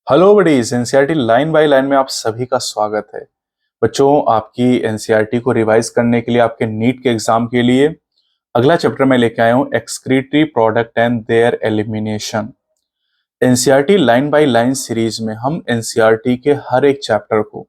Hello buddies. NCERT line by line में आप सभी का स्वागत है। बच्चों, आपकी एनसीईआरटी को रिवाइज करने के लिए आपके नीट के एग्जाम के लिए अगला चैप्टर मैं लेके आया हूं, excretory product and there elimination. NCERT line by line series में हम एनसीईआरटी के हर एक चैप्टर को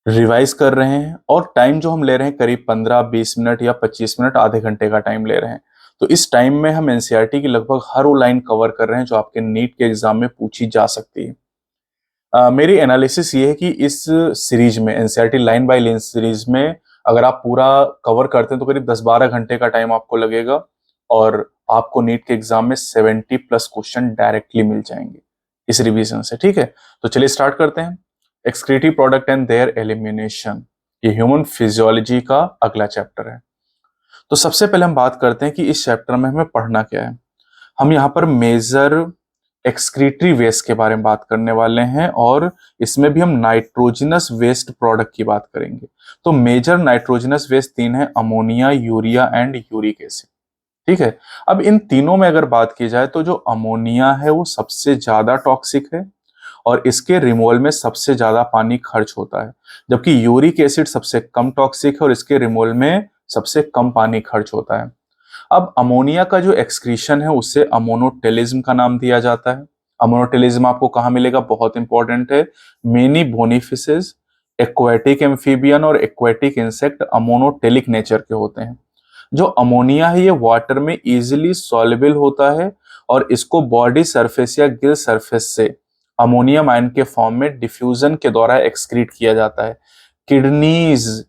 रिवाइज कर रहे हैं और टाइम जो हम ले रहे हैं करीब 15-20 मिनट या 25 मिनट, आधे घंटे का टाइम ले रहे हैं। तो इस टाइम में हम एनसीईआरटी की लगभग हर वो लाइन कवर कर रहे हैं जो आपके नीट के एग्जाम में पूछी जा सकती है। मेरी एनालिसिस ये है कि इस सीरीज में, NCERT line by line series में, अगर आप पूरा कवर करते हैं तो करीब 10-12 घंटे का टाइम आपको लगेगा और आपको नीट के एग्जाम में 70+ क्वेश्चन डायरेक्टली मिल जाएंगे इस रिवीजन से। ठीक है, तो चलिए स्टार्ट करते हैं। Excretive product and there elimination, ये ह्यूमन फिजियोलॉजी का अगला चैप्टर है। तो सबसे पहले हम बात करते हैं कि इस चैप्टर में हमें पढ़ना क्या है। हम यहाँ पर मेजर एक्सक्रीटरी वेस्ट के बारे में बात करने वाले हैं और इसमें भी हम नाइट्रोजनस वेस्ट प्रोडक्ट की बात करेंगे। तो मेजर नाइट्रोजनस वेस्ट तीन है, ammonia, urea and uric acid. ठीक है, अब इन तीनों में अगर बात की जाए तो जो अमोनिया है वो सबसे ज्यादा टॉक्सिक है और इसके रिमूवल में सबसे ज्यादा पानी खर्च होता है, जबकि यूरिक एसिड सबसे कम टॉक्सिक है और इसके रिमूवल में सबसे कम पानी खर्च होता है। अब अमोनिया का जो एक्सक्रीशन है उससे अमोनोटेलिज्म का नाम दिया जाता है। अमोनोटेलिज्म आपको कहाँ मिलेगा, बहुत इंपॉर्टेंट है। मेनी बोनीफिसेस, एक्वेटिक एम्फीबियन और एक्वेटिक इंसेक्ट अमोनोटेलिक नेचर के होते हैं। जो अमोनिया है ये वाटर में इजीली सॉल्युबल होता है और इसको बॉडी सरफेस या गिल सरफेस से अमोनियम आयन के फॉर्म में डिफ्यूजन के द्वारा एक्सक्रीट किया जाता है। किडनीज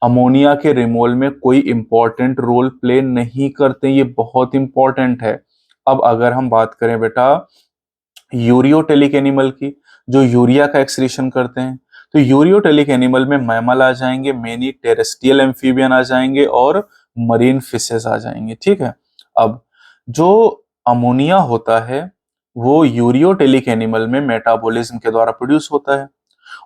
अमोनिया के रिमूवल में कोई इंपॉर्टेंट रोल प्ले नहीं करते, ये बहुत इंपॉर्टेंट है। अब अगर हम बात करें बेटा यूरियोटेलिक एनिमल की, जो यूरिया का एक्सक्रीशन करते हैं, तो यूरियोटेलिक एनिमल में मैमल आ जाएंगे, मेनी टेरेस्ट्रियल एम्फीबियन आ जाएंगे और मरीन फिशेस आ जाएंगे। ठीक है, अब जो अमोनिया होता है वो यूरियोटेलिक एनिमल में मेटाबॉलिज्म के द्वारा प्रोड्यूस होता है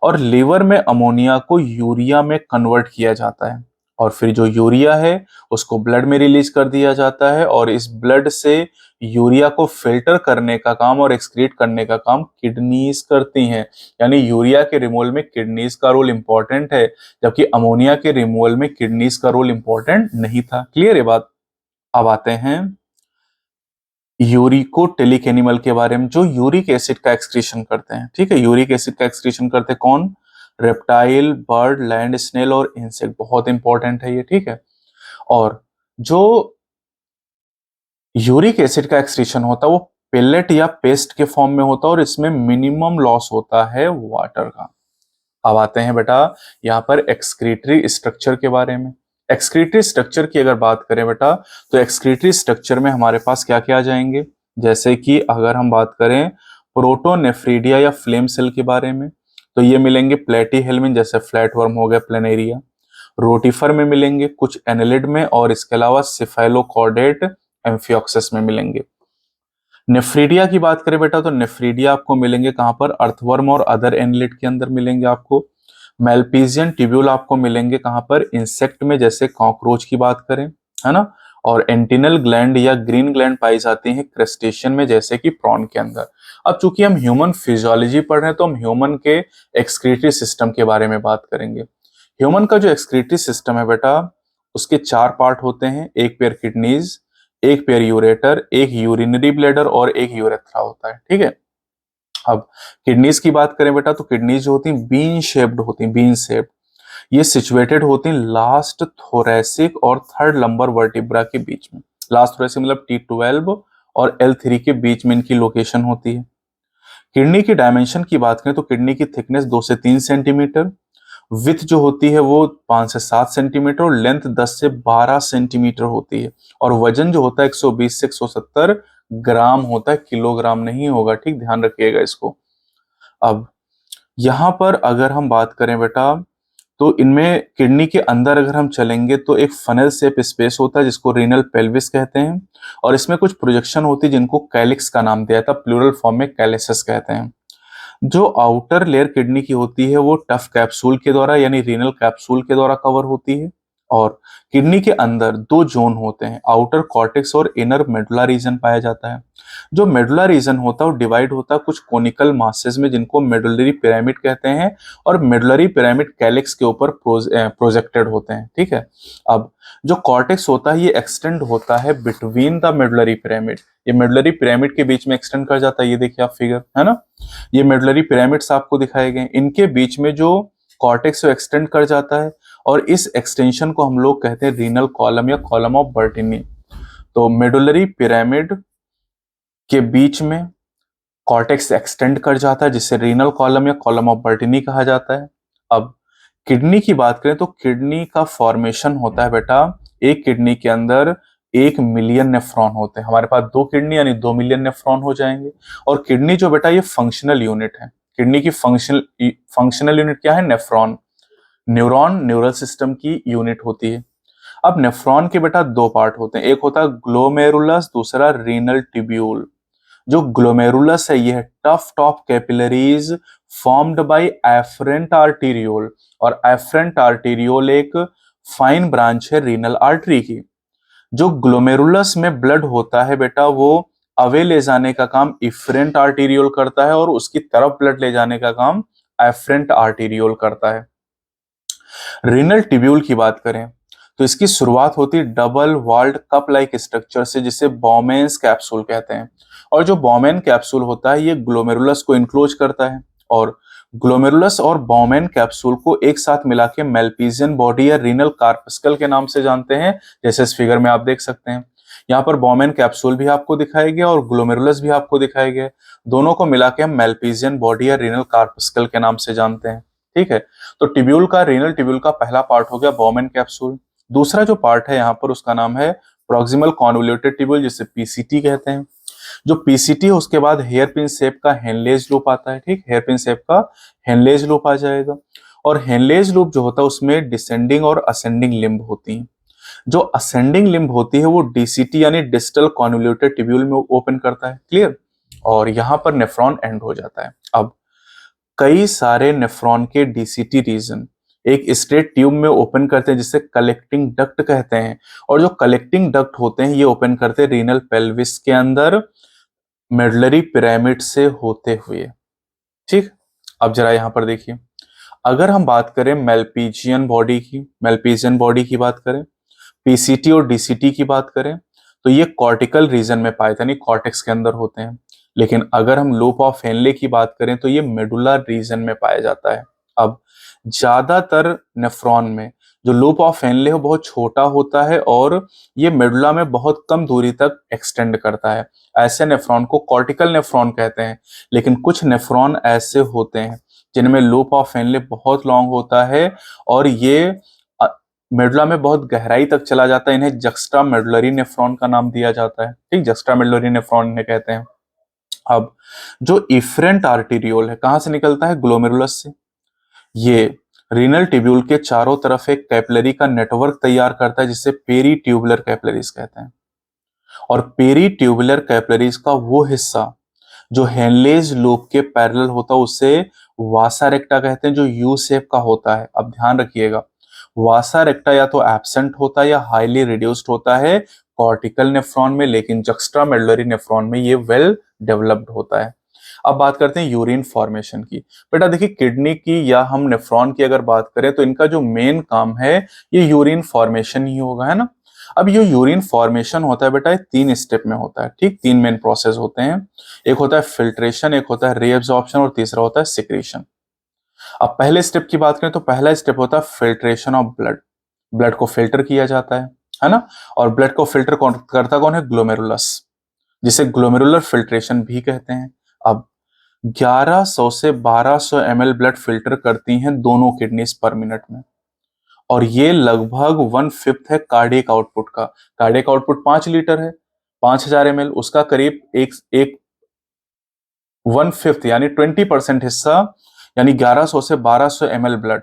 और लीवर में अमोनिया को यूरिया में कन्वर्ट किया जाता है और फिर जो यूरिया है उसको ब्लड में रिलीज कर दिया जाता है और इस ब्लड से यूरिया को फिल्टर करने का काम और एक्सक्रीट करने का काम किडनीज करती हैं। यानी यूरिया के रिमूवल में किडनीज का रोल इंपॉर्टेंट है, जबकि अमोनिया के रिमूवल में किडनीज का रोल इंपॉर्टेंट नहीं था। क्लियर है बात। अब आते हैं यूरिकोटेलिक एनिमल के बारे में, जो यूरिक एसिड का एक्सक्रीशन करते हैं। ठीक है, यूरिक एसिड का एक्सक्रीशन करते हैं कौन, रेप्टाइल, बर्ड, लैंड स्नेल और इंसेक्ट, बहुत इंपॉर्टेंट है ये। ठीक है, और जो यूरिक एसिड का एक्सक्रीशन होता है वो पेलेट या पेस्ट के फॉर्म में होता है और इसमें मिनिमम लॉस होता है वाटर का। अब आते हैं बेटा यहाँ पर एक्सक्रीटरी स्ट्रक्चर के बारे में। एक्सक्रीटरी स्ट्रक्चर की अगर बात करें बेटा तो एक्सक्रीटरी स्ट्रक्चर में हमारे पास क्या क्या आ जाएंगे, जैसे कि अगर हम बात करें प्रोटोनेफ्रीडिया या फ्लेम सेल के बारे में तो ये मिलेंगे प्लेटी हेल्मिन, जैसे फ्लैटवर्म हो गया, प्लेनेरिया। रोटिफर में मिलेंगे कुछ एनेलिड में और इसके अलावा सिफेलोकॉर्डेट एम्फियोक्सिस में मिलेंगे। नेफ्रीडिया की बात करें बेटा तो नेफ्रीडिया आपको मिलेंगे कहां पर, अर्थवर्म और अदर एनलेट के अंदर मिलेंगे आपको। मेल्पीजियन ट्यूब्यूल आपको मिलेंगे कहां पर, इंसेक्ट में, जैसे कॉकरोच की बात करें, है ना। और एंटिनल ग्लैंड या ग्रीन ग्लैंड पाई जाती हैं क्रस्टेशियन में, जैसे कि प्रॉन के अंदर। अब चूंकि हम ह्यूमन फिजियोलॉजी पढ़ रहे हैं तो हम ह्यूमन के एक्सक्रीटरी सिस्टम के बारे में बात करेंगे। ह्यूमन का जो एक्सक्रीटरी सिस्टम है बेटा उसके 4 पार्ट होते हैं, एक पेयर किडनीज, एक पेयर यूरेटर, एक यूरिनरी ब्लैडर और एक यूरेथ्रा होता है। ठीक है, अब किडनीज की बात करें बेटा तो किडनीज जो होती हैं बीन शेप्ड होती हैं, बीन शेप्ड। ये सिचुएटेड होती हैं लास्ट थोरेसिक और थर्ड लंबर वर्टिब्रा के बीच में। लास्ट थोरेसिक मतलब T12 और L3 के बीच में इनकी लोकेशन होती है। किडनी की डायमेंशन की बात करें तो किडनी की थिकनेस 2 से 3 सेंटीमीटर, विथ जो होती है वो 5 से 7 सेंटीमीटर और लेंथ 10 से 12 सेंटीमीटर होती है और वजन जो होता है 120 से 170 ग्राम होता है, किलोग्राम नहीं होगा। ठीक, ध्यान रखिएगा इसको। अब यहाँ पर अगर हम बात करें बेटा तो इनमें किडनी के अंदर अगर हम चलेंगे तो एक फनल शेप स्पेस होता है जिसको रीनल पेल्विस कहते हैं और इसमें कुछ प्रोजेक्शन होती है जिनको कैलिक्स का नाम दिया था, प्लूरल फॉर्म में कैलिसस कहते हैं। जो आउटर लेयर किडनी की होती है वो टफ कैप्सूल के द्वारा यानी रीनल कैप्सूल के द्वारा कवर होती है। और किडनी के अंदर दो जोन होते हैं, आउटर कॉर्टेक्स और इनर मेडुला रीजन पाया जाता है। जो मेडुला रीजन होता है वो डिवाइड होता है कुछ कोनिकल मासेस में, जिनको मेडुलरी पिरामिड कहते हैं, और मेडुलरी पिरामिड कैलिक्स के ऊपर प्रोजेक्टेड होते हैं। ठीक है, अब जो कॉर्टेक्स होता है ये एक्सटेंड होता है बिटवीन द मेडुलरी पिरामिड, ये मेडुलरी पिरामिड के बीच में एक्सटेंड कर जाता है। ये देखिए आप फिगर, है ना, ये मेडुलरी पिरामिड्स आपको दिखाए गए, इनके बीच में जो कॉर्टेक्स एक्सटेंड कर जाता है, और इस एक्सटेंशन को हम लोग कहते हैं रीनल कॉलम या कॉलम ऑफ बर्टिनी। तो मेडुलरी पिरामिड के बीच में कॉर्टेक्स एक्सटेंड कर जाता है, जिसे रीनल कॉलम या कॉलम ऑफ बर्टिनी कहा जाता है। अब किडनी की बात करें तो किडनी का फॉर्मेशन होता है बेटा, एक किडनी के अंदर 1 मिलियन नेफ्रॉन होते हैं। हमारे पास 2 किडनी यानी 2 मिलियन नेफ्रॉन हो जाएंगे। और किडनी जो बेटा ये फंक्शनल यूनिट है, किडनी की फंक्शनल यूनिट क्या है, नेफ्रॉन। न्यूरॉन न्यूरल सिस्टम की यूनिट होती है। अब नेफ्रॉन के बेटा 2 पार्ट होते हैं, एक होता है ग्लोमेरुलस, दूसरा रीनल ट्यूब्यूल। जो ग्लोमेरुलस है ये है tuft top capillaries formed by afferent arteriole, और एफरेंट आर्टीरियोल एक फाइन ब्रांच है रीनल आर्टरी की। जो ग्लोमेरुलस में ब्लड होता है बेटा वो अवे ले जाने का काम इफरेंट आर्टीरियोल करता है, और उसकी तरफ ब्लड ले जाने का काम एफरेंट आर्टीरियोल करता है। रीनल ट्यूब्यूल की बात करें तो इसकी शुरुआत होती है double walled cup like structure से, जिसे बॉमेन्स कैप्सूल कहते हैं। और जो बॉमेन कैप्सूल होता है ये ग्लोमेरुलस को इनक्लोज करता है, और ग्लोमेरुलस और बॉमेन कैप्सूल को एक साथ मिला के मेल्पिजियन बॉडी या रीनल कार्पस्कल के नाम से जानते हैं, जैसे इस फिगर में आप देख सकते हैं। यहाँ पर बॉमेन कैप्सूल भी आपको दिखाई गया और ग्लोमेरुलस भी आपको दिखाई गया, दोनों को मिला के हम मेल्पिजियन बॉडी या रीनल कार्पस्कल के नाम से जानते हैं। ठीक है, तो टिब्यूल का, रीनल टिब्यूल का पहला पार्ट हो गया बॉमेन कैप्सूल। दूसरा जो पार्ट है यहाँ पर उसका नाम है प्रॉक्सिमल कॉन्वोल्यूटेड टिब्यूल, जिसे पीसीटी कहते हैं। जो पीसीटी है उसके बाद हेयर पिन शेप का हेनलेज लूप आता है। ठीक, हेयर पिन शेप का हेनलेज लूप आ जाएगा, और हेनलेज लूप जो होता है उसमें डिसेंडिंग और असेंडिंग लिम्ब होती हैं। जो असेंडिंग लिम्ब होती है वो डीसीटी यानी डिस्टल कॉन्वोल्यूटेड टिब्यूल में ओपन करता है। क्लियर, और यहां पर नेफ्रॉन एंड हो जाता है। अब कई सारे नेफ्रॉन के डीसीटी रीजन एक स्ट्रेट ट्यूब में ओपन करते हैं, जिसे कलेक्टिंग डक्ट कहते हैं, और जो कलेक्टिंग डक्ट होते हैं ये ओपन करते हैं रीनल पेल्विस के अंदर मेडुलरी पिरामिड से होते हुए। ठीक, अब जरा यहां पर देखिए, अगर हम बात करें मेल्पिजियन बॉडी की बात करें, पीसीटी और डीसीटी की बात करें, तो ये कॉर्टिकल रीजन में पाए जाते हैं, कॉर्टेक्स के अंदर होते हैं। लेकिन अगर हम लूप ऑफ हेनले की बात करें तो ये मेडुला रीजन में पाया जाता है। अब ज्यादातर नेफ्रॉन में जो लूप ऑफ हेनले है बहुत छोटा होता है, और ये मेडुला में बहुत कम दूरी तक एक्सटेंड करता है। ऐसे नेफ्रॉन को कॉर्टिकल नेफ्रॉन कहते हैं। लेकिन कुछ नेफ्रॉन ऐसे होते हैं जिनमें लूप ऑफ हेनले बहुत लॉन्ग होता है, और ये मेडुला में बहुत गहराई तक चला जाता है। इन्हें जक्स्ट्रा मेडुलरी नेफ्रॉन का नाम दिया जाता है। ठीक, जक्स्ट्रा मेडुलरी नेफ्रॉन इन्हें कहते हैं। अब जो इफरेंट आर्टीरियोल है कहां से निकलता है, ग्लोमेरुलस से। ये रीनल ट्यूब्यूल के चारों तरफ एक कैपिलरी का नेटवर्क तैयार करता है, जिसे पेरी ट्यूबुलर कैपिलरीज कहते हैं। और पेरी ट्यूबुलर कैपिलरीज का वो हिस्सा जो हेनलेज लूप के पैरेलल होता है उसे वासा रेक्टा कहते हैं, जो यू शेप का होता है। अब ध्यान रखिएगा, वासा रेक्टा या तो एब्सेंट होता है या हाईली रिड्यूस्ड होता है कॉर्टिकल नेफ्रॉन में, लेकिन जक्स्ट्रा मेडुलरी नेफ्रॉन में ये वेल डेवलप्ड होता है। अब बात करते हैं यूरिन फॉर्मेशन की। बेटा देखिए, किडनी की या हम नेफ्रॉन की अगर बात करें तो इनका जो मेन काम है ये यूरिन फॉर्मेशन ही होगा, है ना। अब ये यूरिन फॉर्मेशन होता है बेटा, 3 स्टेप में होता है। ठीक, 3 मेन प्रोसेस होते हैं, एक होता है फिल्ट्रेशन, एक होता है रीएब्जॉर्प्शन, और तीसरा होता है सिक्रीशन। अब पहले स्टेप की बात करें तो पहला स्टेप होता है फिल्ट्रेशन ऑफ ब्लड। ब्लड को फिल्टर किया जाता है ना। और ब्लड को फिल्टर करता कौन है, ग्लोमेरुलस, जिसे ग्लोमेरुलर फिल्ट्रेशन भी कहते हैं। अब 1100 से 1200 ml ब्लड फिल्टर करती हैं दोनों किडनीज पर मिनट में, और ये लगभग 1/5 है कार्डियक आउटपुट का। कार्डियक आउटपुट 5 लीटर है, 5000 ml, उसका करीब एक 1/5 यानी 20% हिस्सा, यानी 1100 से 1200 ml ब्लड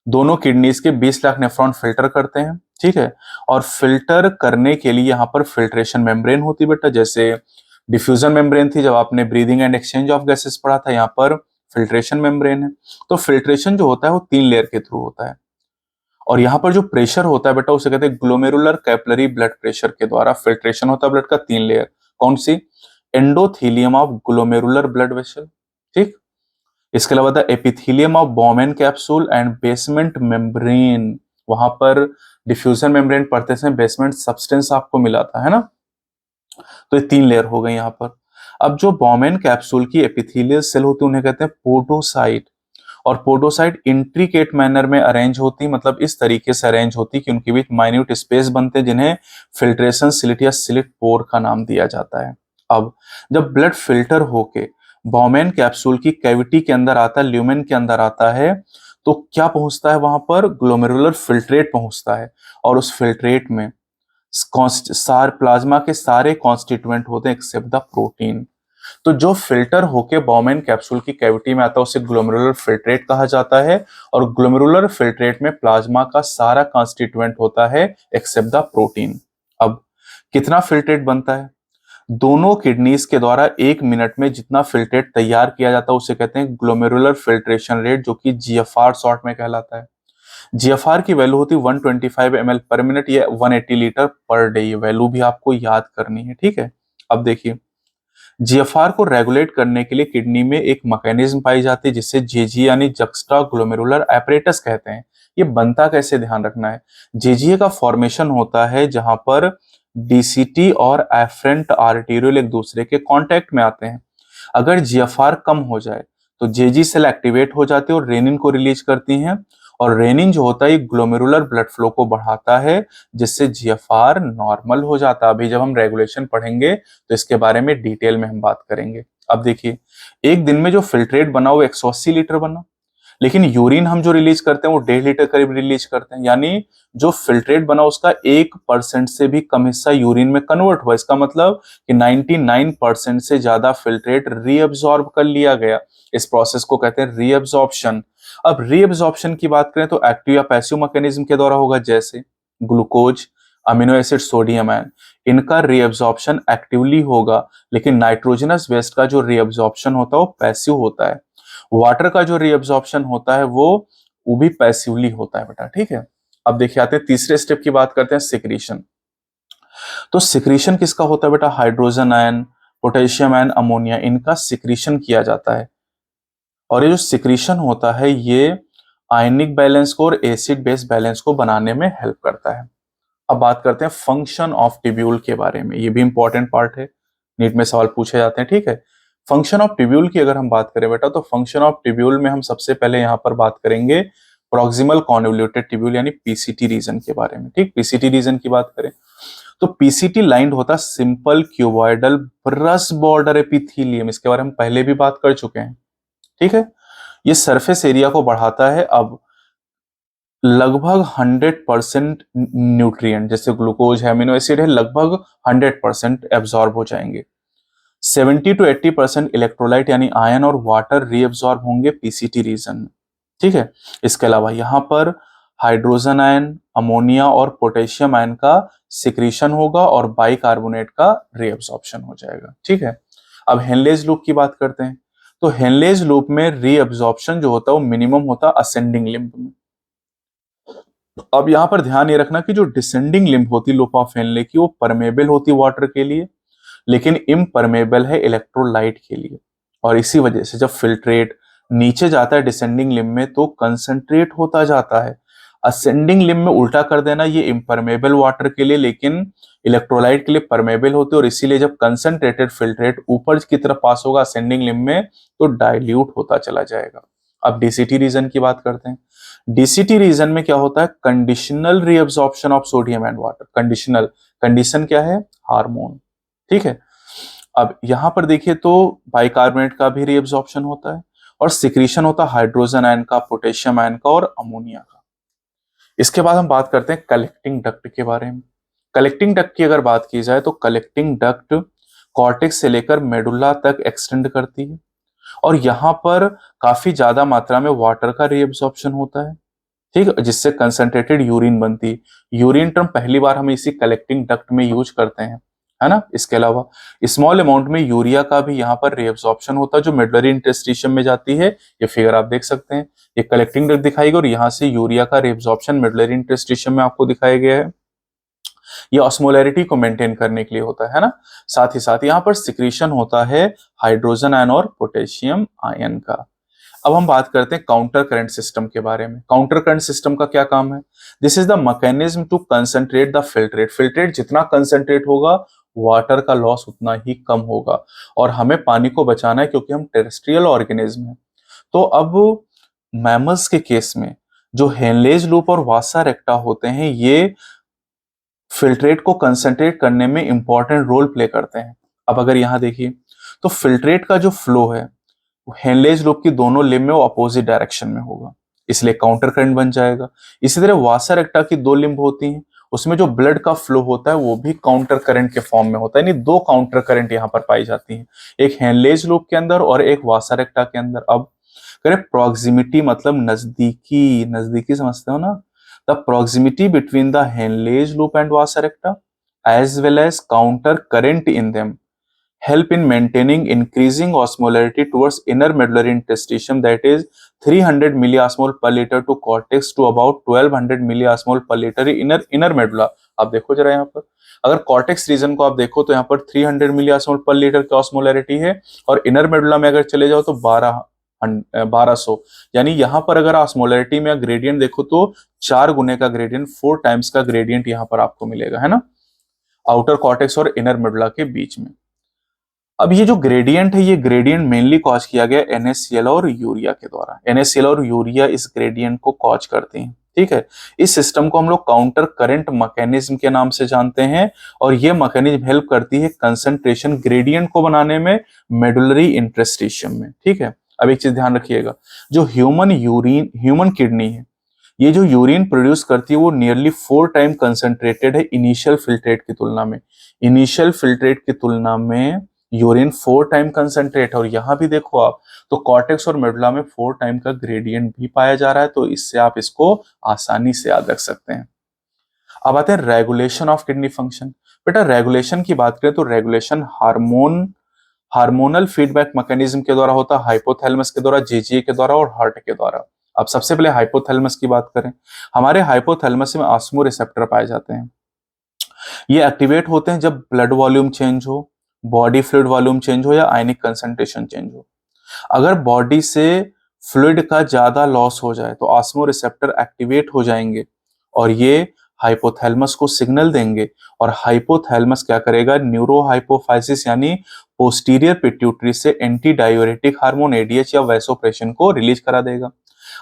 दोनों किडनीज के 20 लाख नेफ्रॉन फिल्टर करते हैं। ठीक है, और फिल्टर करने के लिए यहाँ पर फिल्ट्रेशन मेम्ब्रेन होती है बेटा, जैसे डिफ्यूजन मेम्ब्रेन थी जब आपने breathing and exchange of gases पढ़ा था, यहाँ पर फिल्ट्रेशन मेम्ब्रेन है। तो फिल्ट्रेशन जो होता है वो 3 लेयर के थ्रू होता है, और यहाँ पर जो प्रेशर होता है बेटा उसे कहते हैं ग्लोमेरुलर कैपिलरी ब्लड प्रेशर के द्वारा फिल्ट्रेशन होता है ब्लड का 3 लेयर। कौन सी? Endothelium of glomerular blood vessel, ठीक। इसके अलावा the epithelium of Bowman capsule and basement membrane, वहां पर डिफ्यूजन मेम्ब्रेन पढ़ते समय बेसमेंट सब्सटेंस आपको मिला था, है ना। तो ये 3 लेयर हो गई यहाँ पर। अब जो बॉमेन कैप्सूल की एपिथेलियल सेल होती है उन्हें कहते हैं पोडोसाइट, और पोडोसाइट इंट्रिकेट मैनर में अरेंज होती, मतलब इस तरीके से अरेंज होती कि उनके बीच माइन्यूट स्पेस बनते जिन्हें फिल्ट्रेशन स्लिट या स्लिट पोर का नाम दिया जाता है। अब जब ब्लड फिल्टर होके बॉमेन कैप्सूल की कैविटी के अंदर आता है, ल्यूमेन के अंदर आता है, तो क्या पहुंचता है वहां पर? ग्लोमेरुलर फिल्ट्रेट पहुंचता है, और उस फिल्ट्रेट में सार प्लाज्मा के सारे कॉन्स्टिट्यूएंट होते हैं एक्सेप्ट द प्रोटीन। तो जो फिल्टर होके बॉमेन कैप्सूल की कैविटी में आता है उसे ग्लोमेरुलर फिल्ट्रेट कहा जाता है, और ग्लोमेरुलर फिल्ट्रेट में प्लाज्मा का सारा कॉन्स्टिट्यूएंट होता है एक्सेप्ट द प्रोटीन। अब कितना फिल्ट्रेट बनता है? दोनों किडनीज के द्वारा 1 मिनट में जितना फिल्ट्रेट तैयार किया जाता है उसे कहते हैं ग्लोमेरुलर फिल्ट्रेशन रेट, जो कि जीएफआर शॉर्ट में कहलाता है। जीएफआर की वैल्यू होती है 125 ml पर मिनट या 180 लीटर पर डे। ये वैल्यू भी आपको याद करनी है, ठीक है। अब देखिए, जीएफआर को रेगुलेट करने के लिए किडनी में एक मैकेनिज्म पाई जाती है जिसे जेजी यानी जक्स्ट्रा ग्लोमेरुलर एपरेटस कहते हैं। ये बनता कैसे, ध्यान रखना है। जेजीए का फॉर्मेशन होता है जहां पर डीसीटी और एफरेंट आर्टेरियल एक दूसरे के कांटेक्ट में आते हैं। अगर जीएफआर कम हो जाए तो जेजी सेल एक्टिवेट हो जाती है और रेनिन को रिलीज करती हैं, और रेनिन जो होता है ग्लोमेरुलर ब्लड फ्लो को बढ़ाता है जिससे जीएफआर नॉर्मल हो जाता है। अभी जब हम रेगुलेशन पढ़ेंगे तो इसके बारे में डिटेल में हम बात करेंगे। अब देखिए, एक दिन में जो फिल्ट्रेट बना वो 180 लीटर बना, लेकिन यूरिन हम जो रिलीज करते हैं वो 1.5 लीटर करीब रिलीज करते हैं, यानी जो फिल्ट्रेट बना उसका 1% से भी कम हिस्सा यूरिन में कन्वर्ट हुआ। इसका मतलब कि 99% से ज्यादा फिल्ट्रेट रीअब्सॉर्ब कर लिया गया। इस प्रोसेस को कहते हैं रीअब्सॉर्प्शन। अब रीअब्सॉर्प्शन की बात करें तो एक्टिव या पैसिव मैकेनिज्म के द्वारा होगा, जैसे glucose, amino acid, sodium ion, इनका रीअब्सॉर्प्शन एक्टिवली होगा, लेकिन नाइट्रोजनस वेस्ट का जो रीअब्सॉर्प्शन होता है वो पैसिव होता है। वाटर का जो रीअब्सॉर्प्शन होता है वो भी पैसिवली होता है बेटा, ठीक है। अब देखिए आते हैं तीसरे स्टेप की बात करते हैं, सिक्रीशन। तो सिक्रीशन किसका होता है बेटा? Hydrogen ion, potassium ion, ammonia, इनका सिक्रीशन किया जाता है। और ये जो सिक्रीशन होता है ये आयनिक बैलेंस को और एसिड बेस बैलेंस को बनाने में हेल्प करता है। अब बात करते हैं फंक्शन ऑफ ट्यूब्यूल के बारे में, ये भी इंपॉर्टेंट पार्ट है, नीट में सवाल पूछे जाते हैं, ठीक है। फंक्शन ऑफ ट्यूब्यूल की अगर हम बात करें बेटा तो फंक्शन ऑफ ट्यूब्यूल में हम सबसे पहले यहाँ पर बात करेंगे प्रॉक्सिमल कॉन्वोल्यूटेड ट्यूब्यूल यानी पीसीटी रीजन के बारे में, ठीक। पीसीटी रीजन की बात करें तो पीसीटी लाइंड होता simple cuboidal brush border epithelium, इसके बारे में पहले भी बात कर चुके हैं, ठीक है। ये सरफेस एरिया को बढ़ाता है। अब लगभग 100% न्यूट्रिएंट जैसे ग्लूकोज है, अमीनो एसिड है, लगभग 100% एब्जॉर्ब हो जाएंगे। 70 to 80% इलेक्ट्रोलाइट यानी आयन और वाटर रीअब्सॉर्ब होंगे पीसीटी रीजन में, ठीक है। इसके अलावा यहाँ पर हाइड्रोजन आयन, अमोनिया और पोटेशियम आयन का सिक्रीशन होगा और बाइकार्बोनेट का रीअब्सॉर्प्शन हो जाएगा, ठीक है। अब हेनलेज लूप की बात करते हैं। तो हेनलेज लूप में रीअब्सॉर्प्शन जो होता है वो मिनिमम होता है असेंडिंग लिम्ब में। अब यहां पर ध्यान ये रखना कि जो डिसेंडिंग लिम्ब होती लूप ऑफ हेनले की वो परमेबल होती वाटर के लिए, लेकिन इम्परमेबल है इलेक्ट्रोलाइट के लिए। और इसी वजह से जब फिल्ट्रेट नीचे जाता है डिसेंडिंग लिम्ब में तो कंसंट्रेट होता जाता है। असेंडिंग लिम्ब में उल्टा कर देना, ये इम्परमेबल वाटर के लिए लेकिन इलेक्ट्रोलाइट के लिए परमेबल होते, और इसीलिए जब कंसंट्रेटेड फिल्ट्रेट ऊपर की तरफ पास होगा असेंडिंग लिम्ब में तो डाइल्यूट होता चला जाएगा। अब डीसीटी रीजन की बात करते हैं। डीसीटी रीजन में क्या होता है? Conditional reabsorption of sodium and water. Conditional, condition क्या है? हार्मोन, ठीक है। अब यहां पर देखिए तो बाइकार्बोनेट का भी रीअब्सॉर्प्शन होता है और सिक्रीशन होता है हाइड्रोजन आयन का, पोटेशियम आयन का और अमोनिया का। इसके बाद हम बात करते हैं कलेक्टिंग डक्ट के बारे में। कलेक्टिंग डक्ट की अगर बात की जाए तो कलेक्टिंग डक्ट कॉर्टेक्स से लेकर मेडुला तक एक्सटेंड करती है और यहां पर काफी ज्यादा मात्रा में वाटर का रीअब्सॉर्प्शन होता है, ठीक है, जिससे कंसंट्रेटेड यूरिन बनती है। यूरिन टर्म पहली बार हम इसी कलेक्टिंग डक्ट में यूज करते हैं। है ना। इसके अलावा स्मॉल अमाउंट में यूरिया का भी यहाँ पर रीअब्सॉर्प्शन होता है जो मेडुलरी इंटरस्टिशियम में जाती है। ये फिगर आप देख सकते हैं, ये कलेक्टिंग डक्ट दिखाई गई और यहाँ से यूरिया का रीअब्सॉर्प्शन मेडुलरी इंटरस्टिशियम में आपको दिखाया गया है। ये ऑस्मोलैरिटी को मेंटेन करने के लिए होता है ना। साथ ही साथ यहाँ पर सिक्रीशन होता है हाइड्रोजन आयन और पोटेशियम आयन का। अब हम बात करते हैं काउंटर करंट सिस्टम के बारे में। काउंटर करंट सिस्टम का क्या काम है? This is the mechanism to concentrate the filtrate. Filtrate जितना कंसंट्रेट होगा वाटर का लॉस उतना ही कम होगा, और हमें पानी को बचाना है क्योंकि हम टेरेस्ट्रियल ऑर्गेनिज्म हैं। तो अब मैमल्स के केस में जो हेनलेज लूप और वासा रेक्टा होते हैं ये फिल्ट्रेट को कंसंट्रेट करने में इंपॉर्टेंट रोल प्ले करते हैं। अब अगर यहां देखिए तो फिल्ट्रेट का जो फ्लो है हेनलेज लूप की दोनों लिम्ब में वो अपोजिट डायरेक्शन में होगा, इसलिए काउंटर करंट बन जाएगा। इसी तरह वासा रेक्टा की दो लिम्ब होती हैं, उसमें जो ब्लड का फ्लो होता है वो भी काउंटर करंट के फॉर्म में होता है, यानी दो काउंटर करंट यहाँ पर पाई जाती हैं, एक हेनलेज लूप के अंदर और एक वासा रेक्टा के अंदर। अब करें प्रॉक्सिमिटी मतलब नजदीकी, नजदीकी समझते हो ना। The proximity between the Henle's loop and vasa recta as well as counter current in them help in maintaining increasing osmolarity towards inner medullary interstitium, that is 300 milliosmol per liter to cortex to about 1200 milliosmol per liter inner medulla। आप देखो जरा यहाँ पर अगर cortex reason को आप देखो तो यहाँ पर 300 मिलियास्मोल पर लीटर की ऑस्मोलैरिटी है, और इनर मेडुला में अगर चले जाओ तो 1200, यानी यहाँ पर अगर ऑस्मोलैरिटी में ग्रेडियंट देखो तो 4 गुने का ग्रेडियंट, 4 टाइम्स का ग्रेडियंट यहाँ पर आपको मिलेगा, है ना, आउटर कॉर्टेक्स और इनर मेडुला के बीच में। अब ये जो ग्रेडियंट है ये ग्रेडियंट मेनली कॉज किया गया NaCl और यूरिया के द्वारा। NaCl और यूरिया इस ग्रेडियंट को कॉज करते हैं, ठीक है। इस सिस्टम को हम लोग काउंटर करंट मैकेनिज्म के नाम से जानते हैं, और ये मैकेनिज्म हेल्प करती है कंसंट्रेशन ग्रेडियंट को बनाने में मेडुलरी इंटरस्टिशियम में, ठीक है। अब एक चीज ध्यान रखिएगा, जो ह्यूमन किडनी है ये जो यूरिन प्रोड्यूस करती है वो नियरली 4 टाइम कंसंट्रेटेड है इनिशियल फिल्ट्रेट की तुलना में। इनिशियल फिल्ट्रेट की तुलना में यूरिन 4 टाइम कंसंट्रेट है, और यहां भी देखो आप तो कॉर्टेक्स और मेडुला में 4 टाइम का ग्रेडियंट भी पाया जा रहा है, तो इससे आप इसको आसानी से याद रख सकते हैं। अब आते हैं रेगुलेशन ऑफ किडनी फंक्शन। बेटा रेगुलेशन की बात करें तो रेगुलेशन हार्मोनल फीडबैक मैकेनिज्म के द्वारा होता है, हाइपोथैलेमस के द्वारा, जेजीए के द्वारा और हार्ट के द्वारा। अब सबसे पहले हाइपोथैलेमस की बात करें, हमारे हाइपोथैलेमस में ऑस्मो रिसेप्टर पाए जाते हैं। ये एक्टिवेट होते हैं जब ब्लड वॉल्यूम चेंज हो, बॉडी फ्लूइड वॉल्यूम चेंज हो या आयनिक कंसंट्रेशन चेंज हो। अगर बॉडी से फ्लूइड का ज्यादा लॉस हो जाए तो ऑस्मो रिसेप्टर एक्टिवेट हो जाएंगे और ये हाइपोथैलेमस को सिग्नल देंगे, और हाइपोथैलेमस क्या करेगा, न्यूरोहाइपोफाइसिस यानी पोस्टीरियर पिट्यूटरी से एंटी डायूरेटिक हार्मोन एडीएच या वैसोप्रेशन को रिलीज करा देगा।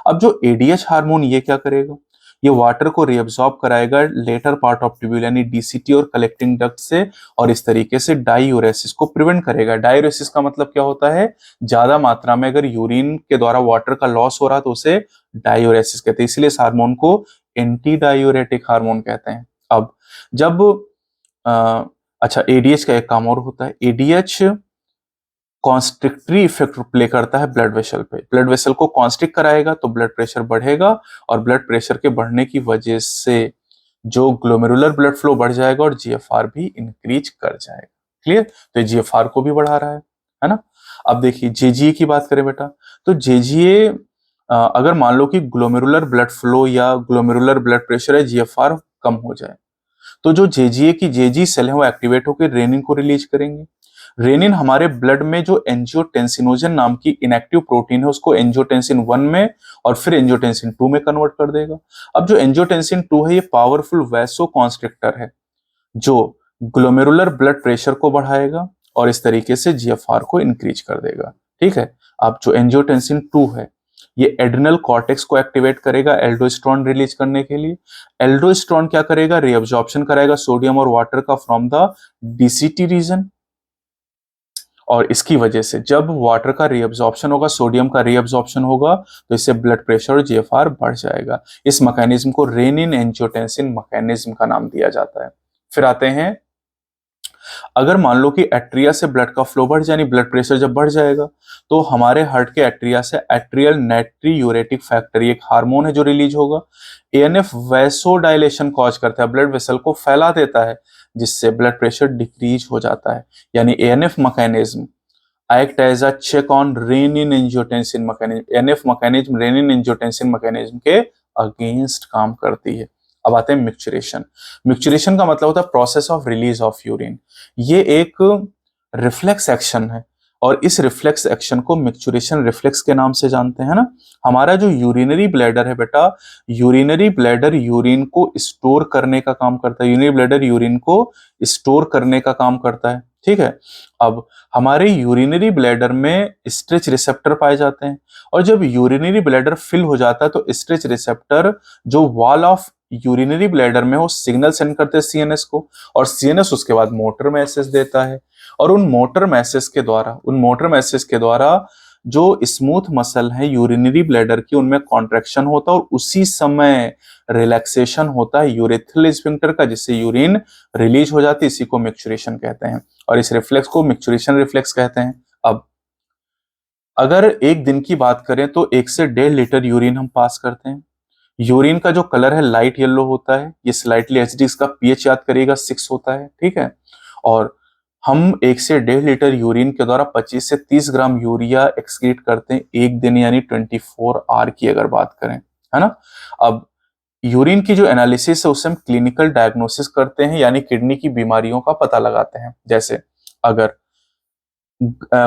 अब जो एडीएच हार्मोन ये क्या करेगा, ये वाटर को रीअब्सॉर्ब कराएगा लेटर पार्ट ऑफ ट्यूब्यूल यानी डीसीटी और कलेक्टिंग डक्ट से, और इस तरीके से डायूरेसिस को प्रिवेंट करेगा। डायूरेसिस का मतलब क्या होता है, ज्यादा मात्रा में अगर यूरिन के द्वारा वाटर का लॉस हो रहा तो उसे डायूरेसिस कहते हैं, इसलिए इस हार्मोन को एंटी डायूरेटिक हार्मोन कहते हैं। अब जब अच्छा एडीएच का एक काम और होता है, एडीएच कॉन्स्ट्रिक्टरी इफेक्ट प्ले करता है ब्लड वेसल पे। ब्लड वेसल को कॉन्स्ट्रिक्ट कराएगा तो ब्लड प्रेशर बढ़ेगा, और ब्लड प्रेशर के बढ़ने की वजह से जो ग्लोमेरुलर ब्लड फ्लो बढ़ जाएगा और जीएफआर भी इंक्रीज कर जाएगा। क्लियर, तो जीएफआर को भी बढ़ा रहा है ना। अब देखिए जेजीए की बात करें बेटा, तो जेजीए अगर मान लो कि ग्लोमेरुलर ब्लड फ्लो या ग्लोमेरुलर ब्लड प्रेशर है, जीएफआर कम हो जाए, तो जो जेजीए की जेजी सेल है वो एक्टिवेट होकर रेनिन को रिलीज करेंगे। रेनिन हमारे ब्लड में जो एंजियोटेंसिनोजन नाम की इनएक्टिव प्रोटीन है उसको एंजियोटेंसिन 1 में और फिर एंजियोटेंसिन 2 में कन्वर्ट कर देगा। अब जो एंजियोटेंसिन 2 है ये पावरफुल वैसो कॉन्स्ट्रिक्टर है जो ग्लोमेरुलर ब्लड प्रेशर को बढ़ाएगा और इस तरीके से जीएफआर को इंक्रीज कर देगा, ठीक है। अब जो एंजियोटेंसिन 2 है ये एड्रिनल कॉर्टेक्स को एक्टिवेट करेगा एल्डोस्टेरोन रिलीज करने के लिए। एल्डोस्टेरोन क्या करेगा, रीअब्जॉर्प्शन कराएगा सोडियम और वाटर का फ्रॉम द डीसीटी रीजन, और इसकी वजह से जब वाटर का रीअब्जॉर्प्शन होगा, सोडियम का रीअब्जॉर्प्शन होगा, तो इससे ब्लड प्रेशर और जीएफआर बढ़ जाएगा। इस मैकेनिज्म को रेनिन एंजियोटेंसिन मैकेनिज्म का नाम दिया जाता है। फिर आते हैं अगर मान लो कि एट्रिया से ब्लड का फ्लो बढ़ जाए, यानी ब्लड प्रेशर जब बढ़ जाएगा, तो हमारे हार्ट के एट्रिया से एट्रियल नाइट्रियूरेटिक फैक्टर, एक हार्मोन है जो रिलीज होगा। एएनएफ वैसो डायलेशन कॉज करता है, ब्लड वेसल को फैला देता है, जिससे ब्लड प्रेशर डिक्रीज हो जाता है। यानी ANF mechanism act as a check on renin angiotensin mechanism, NF mechanism renin angiotensin mechanism के अगेंस्ट काम करती है। अब आते हैं मिक्चुरेशन। मिक्चुरेशन का मतलब होता है process of release of urine. ये एक रिफ्लेक्स एक्शन है, और इस रिफ्लेक्स एक्शन को मिक्चुरेशन रिफ्लेक्स के नाम से जानते हैं ना। हमारा जो यूरिनरी ब्लैडर है बेटा, यूरिनरी ब्लैडर यूरिन को स्टोर करने का काम करता है, यूरिनरी ब्लैडर यूरिन को स्टोर करने का काम करता है, ठीक है। अब हमारे यूरिनरी ब्लैडर में स्ट्रेच रिसेप्टर पाए जाते हैं, और जब यूरिनरी ब्लैडर फिल हो जाता है तो स्ट्रेच रिसेप्टर जो वॉल ऑफ यूरिनरी ब्लैडर में वो सिग्नल सेंड करते हैं सीएनएस को, और सीएनएस उसके बाद मोटर मैसेज देता है, और उन मोटर मैसेज के द्वारा जो स्मूथ मसल है यूरिनरी ब्लैडर की, उनमें कॉन्ट्रैक्शन होता है, और उसी समय रिलैक्सेशन होता है यूरेथ्रल स्फिंक्टर का, जिससे यूरिन रिलीज हो जाती है। इसी को मिक्चुरेशन कहते हैं, और इस रिफ्लेक्स को मिक्चुरेशन रिफ्लेक्स कहते हैं। अब अगर एक दिन की बात करें तो 1 से 1.5 लीटर यूरिन हम पास करते हैं। यूरिन का जो कलर है लाइट येलो होता है, ये स्लाइटली एसिडिक, इसका पीएच याद करिएगा 6 होता है, ठीक है। और हम 1 से 1.5 लीटर यूरिन के द्वारा 25 से 30 ग्राम यूरिया एक्सक्रीट करते हैं एक दिन, यानी 24 आवर की अगर बात करें, है ना। अब यूरिन की जो एनालिसिस है उससे हम क्लिनिकल डायग्नोसिस करते हैं, यानी किडनी की बीमारियों का पता लगाते हैं। जैसे अगर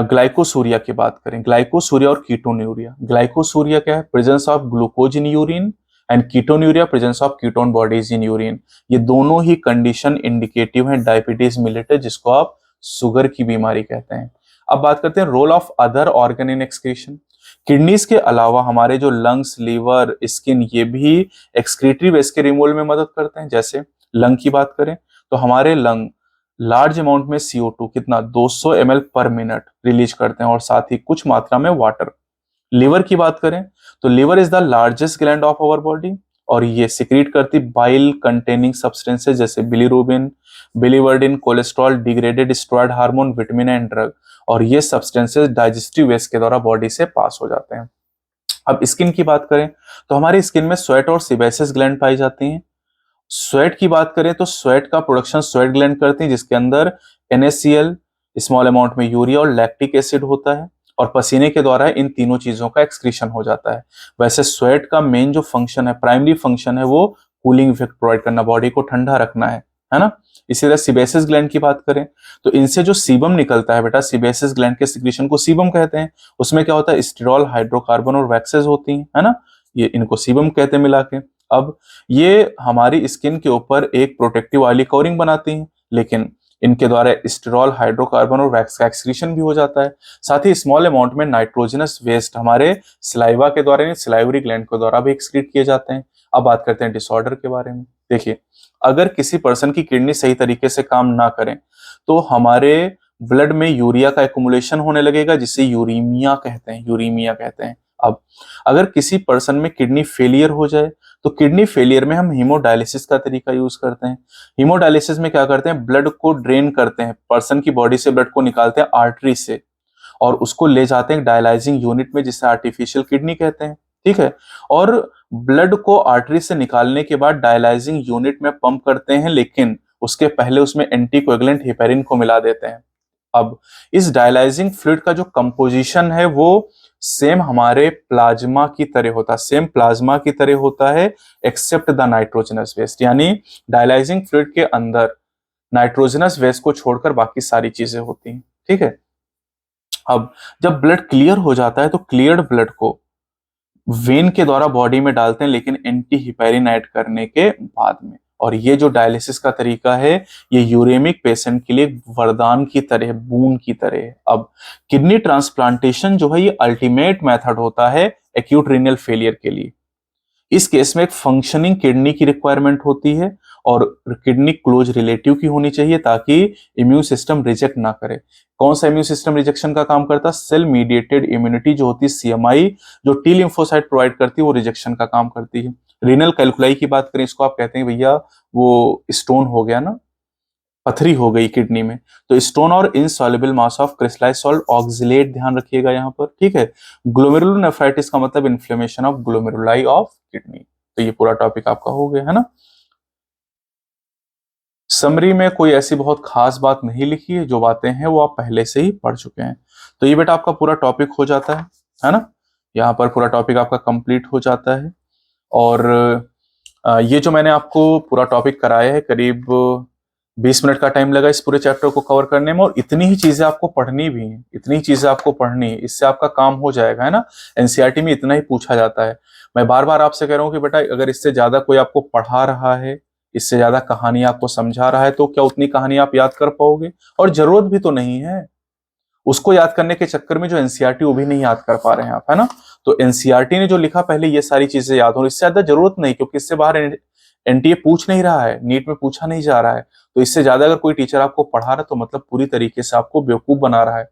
ग्लाइकोसूरिया की बात करें, ग्लाइकोसूरिया और कीटोन्यूरिया। ग्लाइकोसूरिया क्या है? Presence of glucose in urine, and ketonuria presence of ketone bodies in urine. ये दोनों ही कंडीशन इंडिकेटिव है डायबिटीज मिलेटस, जिसको आप शुगर की बीमारी कहते हैं। अब बात करते हैं role of other organ in excretion. Kidneys के अलावा हमारे जो लंग्स, लीवर, स्किन, ये भी एक्सक्रीटरी वेस्ट के रिमूवल में मदद करते हैं। जैसे लंग की बात करें तो हमारे लंग लार्ज अमाउंट में CO2, कितना 200 ml पर मिनट रिलीज करते हैं, और साथ ही कुछ मात्रा में वाटर। लिवर की बात करें तो liver is the largest gland of our body, और ये सिक्रीट करती बाइल कंटेनिंग सब्सटेंसेस जैसे bilirubin, biliverdin, cholesterol, degraded steroid hormone, vitamin and drug, और ये सब्सटेंसेस डाइजेस्टिव वेस्ट के द्वारा बॉडी से पास हो जाते हैं। अब स्किन की बात करें तो हमारी स्किन में स्वेट और सिबेसिस ग्लैंड पाई जाती हैं। स्वेट की बात करें तो स्वेट का प्रोडक्शन स्वेट ग्लैंड करती है, जिसके अंदर NaCl, स्मॉल अमाउंट में यूरिया और लैक्टिक एसिड होता है, और पसीने के द्वारा इन तीनों चीजों का एक्सक्रीशन हो जाता है। वैसे स्वेट का मेन जो फंक्शन है, प्राइमरी फंक्शन है, वो कूलिंग इफेक्ट प्रोवाइड करना, बॉडी को ठंडा रखना है ना। इसी तरह सिबेसिस ग्लैंड की बात करें तो इनसे जो सीबम निकलता है बेटा, सिबेसिस ग्लैंड के सिक्रीशन को सीबम कहते हैं। उसमें क्या होता है? स्टिरॉल, हाइड्रोकार्बन और वैक्सेस होती हैं, है ना। ये इनको सीबम कहते हैं मिला के। अब ये हमारी स्किन के ऊपर एक प्रोटेक्टिव ऑयली कवरिंग बनाती हैं, लेकिन इनके द्वारा स्टिरॉल, हाइड्रोकार्बन और वैक्स का एक्सक्रीशन भी हो जाता है। साथ ही स्मॉल अमाउंट में नाइट्रोजनस वेस्ट हमारे सलाइवा के द्वारा, यानी सलाइवरी ग्लैंड के द्वारा भी एक्सक्रीट किए जाते हैं। अब बात करते हैं डिसऑर्डर के बारे में। देखिए, अगर किसी पर्सन की किडनी सही तरीके से काम ना करें तो हमारे ब्लड में यूरिया का एक्युमुलेशन होने लगेगा, जिसे यूरीमिया कहते हैं, यूरीमिया कहते हैं। अब अगर किसी पर्सन में किडनी फेलियर हो जाए तो किडनी फेलियर में हम हीमोडायलिसिस का तरीका यूज करते हैं। हीमोडायलिसिस में क्या करते हैं? ब्लड को ड्रेन करते हैं, पर्सन की बॉडी से ब्लड को निकालते हैं आर्टरी से, और उसको ले जाते हैं डायलाइजिंग यूनिट में, जिसे आर्टिफिशियल किडनी कहते हैं, ठीक है। और ब्लड को आर्टरी से निकालने के बाद डायलाइजिंग यूनिट में पंप करते हैं, लेकिन उसके पहले उसमें एंटीकोएगुलेंट हेपेरिन को मिला देते हैं। अब इस डायलाइजिंग फ्लूइड का जो कंपोजिशन है वो सेम हमारे प्लाज्मा की तरह होता है, सेम प्लाज्मा की तरह होता है, एक्सेप्ट द नाइट्रोजनस वेस्ट। यानी डायलाइजिंग फ्लूइड के अंदर नाइट्रोजनस वेस्ट को छोड़कर बाकी सारी चीजें होती हैं, ठीक है। अब जब ब्लड क्लियर हो जाता है तो क्लियर्ड ब्लड को वेन के द्वारा बॉडी में डालते हैं, लेकिन एंटी हिपेरिन ऐड करने के बाद में। और ये जो डायलिसिस का तरीका है, ये यूरेमिक पेशेंट के लिए वरदान की तरह, बून की तरह है। अब किडनी ट्रांसप्लांटेशन जो है, ये अल्टीमेट मेथड होता है एक्यूट रीनल फेलियर के लिए। इस केस में एक फंक्शनिंग किडनी की रिक्वायरमेंट होती है, और किडनी क्लोज रिलेटिव की होनी चाहिए, ताकि इम्यून सिस्टम रिजेक्ट ना करे। कौन सा इम्यून सिस्टम रिजेक्शन का काम करता है? सेल मीडिएटेड इम्यूनिटी जो होती है, CMI, जो टी लिम्फोसाइट प्रोवाइड करती है, वो रिजेक्शन का काम करती है। रीनल कैल्कुलाई की बात करें, इसको आप कहते हैं भैया वो स्टोन हो गया ना, पथरी हो गई किडनी में। तो स्टोन और insoluble mass of crystallised salt oxalate, ध्यान रखिएगा यहाँ पर, ठीक है। ग्लोमेरुलोनेफ्राइटिस का मतलब inflammation of glomeruli of kidney. तो ये पूरा टॉपिक आपका हो गया है ना। समरी में कोई ऐसी बहुत खास बात नहीं लिखी है, जो बातें हैं वो आप पहले से ही पढ़ चुके हैं। तो ये बेटा आपका पूरा टॉपिक हो जाता है ना। यहाँ पर पूरा टॉपिक आपका कंप्लीट हो जाता है। और ये जो मैंने आपको पूरा टॉपिक कराया है, करीब 20 मिनट का टाइम लगा इस पूरे चैप्टर को कवर करने में, और इतनी ही चीजें आपको पढ़नी भी हैं, इतनी ही चीजें आपको पढ़नी है, इससे आपका काम हो जाएगा, है ना। एनसीईआरटी में इतना ही पूछा जाता है। मैं बार बार आपसे कह रहा हूँ कि बेटा अगर इससे ज्यादा कोई आपको पढ़ा रहा है, इससे ज्यादा कहानी आपको समझा रहा है, तो क्या उतनी कहानी आप याद कर पाओगे? और जरूरत भी तो नहीं है उसको याद करने के चक्कर में। जो एनसीईआरटी वो भी नहीं याद कर पा रहे हैं आप, है ना। तो एनसीईआरटी ने जो लिखा पहले ये सारी चीजें याद हो, इससे ज्यादा जरूरत नहीं, क्योंकि इससे बाहर एनटीए पूछ नहीं रहा है, नीट में पूछा नहीं जा रहा है। तो इससे ज्यादा अगर कोई टीचर आपको पढ़ा रहा है तो मतलब पूरी तरीके से आपको बेवकूफ बना रहा है,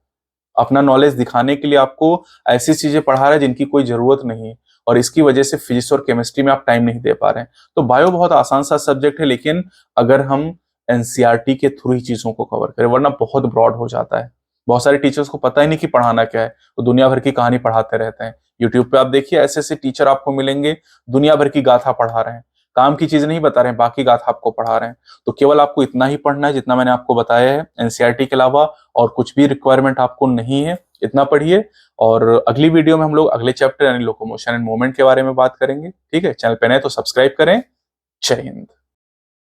अपना नॉलेज दिखाने के लिए आपको ऐसी चीजें पढ़ा रहा है जिनकी कोई जरूरत नहीं है, और इसकी वजह से फिजिक्स और केमिस्ट्री में आप टाइम नहीं दे पा रहे हैं। तो बायो बहुत आसान सा सब्जेक्ट है, लेकिन अगर हम एनसीईआरटी के थ्रू ही चीजों को कवर करें, वरना बहुत ब्रॉड हो जाता है। बहुत सारे टीचर्स को पता ही नहीं कि पढ़ाना क्या है, वो दुनिया भर की कहानी पढ़ाते रहते हैं। यूट्यूब पे आप देखिए ऐसे ऐसे टीचर आपको मिलेंगे, दुनिया भर की गाथा पढ़ा रहे हैं, काम की चीज नहीं बता रहे हैं, बाकी गाथा आपको पढ़ा रहे हैं। तो केवल आपको इतना ही पढ़ना है जितना मैंने आपको बताया है एनसीईआरटी के अलावा, और कुछ भी रिक्वायरमेंट आपको नहीं है। इतना पढ़िए, और अगली वीडियो में हम लोग अगले चैप्टर यानी लोकोमोशन एंड मूवमेंट के बारे में बात करेंगे, ठीक है। चैनल पे नए तो सब्सक्राइब करें। जय हिंद।